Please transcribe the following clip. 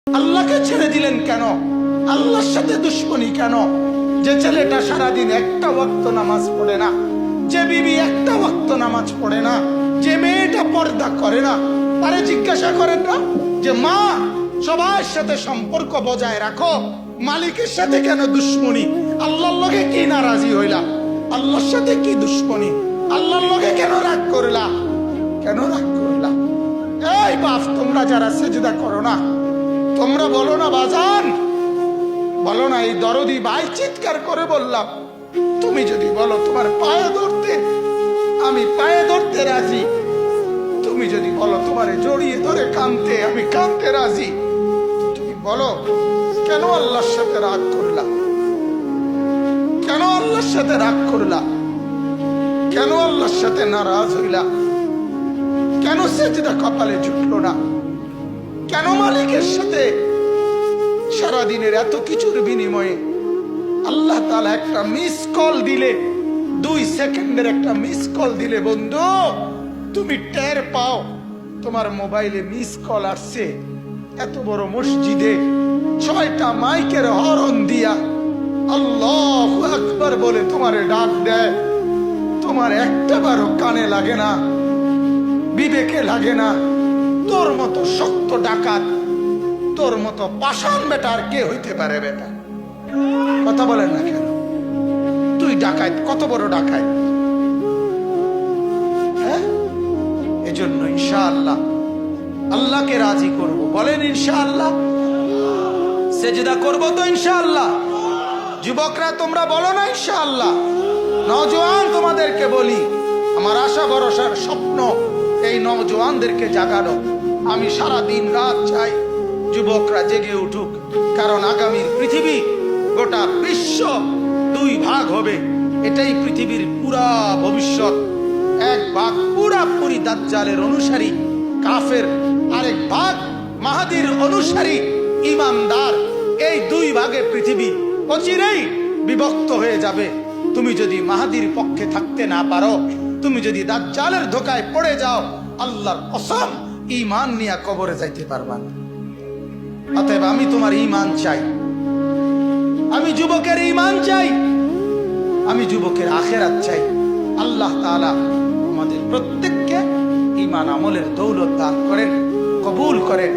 আল্লাহকে ছেড়ে দিলেন কেন? আল্লাহর সাথে দুশ্মনী কেন? যে ছেলেটা সারাদিন একটা ওয়াক্ত নামাজ পড়ে না, যে বিবি একটা ওয়াক্ত নামাজ পড়ে না, যে মেয়েটা পর্দা করে না, তারে জিজ্ঞাসা করেন না যে মা সবার সাথে সম্পর্ক বজায় রাখো, মালিকের সাথে কেন দুশ্মনী? আল্লাহর লগে কি নারাজি হইলা? আল্লাহর সাথে কি দুশ্মনী? আল্লাহর লগে কেন রাগ করলা? কেন রাগ করলা? এই বাপ, তোমরা যারা সেজদা করো না, তোমরা বলো না বাজান, বলো না এই দরদি ভাই চিৎকার করে বললাম, তুমি যদি বলো তোমার পায়ে ধরতে, আমি পায়ে ধরতে রাজি। তুমি যদি বলো তোমারে জড়িয়ে ধরে কাঁদতে, আমি কাঁদতে রাজি। তুমি বলো কেন আল্লাহর সাথে রাগ করলা? কেন আল্লাহর সাথে রাগ করলা? কেন আল্লাহর সাথে নারাজ হইলা? কেন সেজদা কপালে জুটলো না? কেন মালিকের সাথে সারাদিনের এত কিছুর বিনিময়ে আল্লাহ তাআলা একটা মিস কল দিলে, 2 সেকেন্ডের একটা মিস কল দিলে বন্ধু তুমি টের পাও তোমার মোবাইলে মিস কল আসছে, এত বড় মসজিদে 6টা মাইকের হরন দিয়া আল্লাহু আকবার বলে তোমারে ডাক দেয়, তোমার একটা বারও কানে লাগে না, বিবেকে লাগে না। তোর মতো শক্ত ডাকাত, তোর মতো পাষাণ বেটা আর কে হইতে পারে? বেটা কথা বলেন না কেন? তুই ডাকাত, কত বড় ডাকাত! হ্যাঁ, এজন্য ইনশাআল্লাহ আল্লাহকে রাজি করব। বলেন ইনশাআল্লাহ। সেজদা করব তো ইনশাআল্লাহ। যুবকরা তোমরা বলো না ইনশাআল্লাহ। নওজোয়ান তোমাদেরকে বলি, আমার আশা ভরসার স্বপ্ন এই নওজোয়ানদেরকে জাগানো। আমি সারা দিন রাত চাই যুবকরা জেগে উঠুক, কারণ আগামীর পৃথিবী, গোটা বিশ্ব 2 ভাগ হবে। এটাই পৃথিবীর পুরা ভবিষ্যৎ। এক ভাগ পুরাপুরি দাজ্জালের অনুসারী কাফের, আরেক ভাগ মাহাদির অনুসারী ইমানদার। এই 2 ভাগে পৃথিবী অচিরেই বিভক্ত হয়ে যাবে। তুমি যদি মাহাদির পক্ষে থাকতে না পারো, তুমি যদি দাজ্জালের ধোকায় পড়ে যাও, আল্লাহর কসম ঈমান নিয়ে কবরে যাইতে পারবা না। অতএব আমি তোমার ঈমান চাই, আমি যুবকের ঈমান চাই, আমি যুবকের আখিরাত চাই। আল্লাহ তাআলা আমাদের প্রত্যেককে ঈমান আমলের দৌলত দান করেন, কবুল করেন।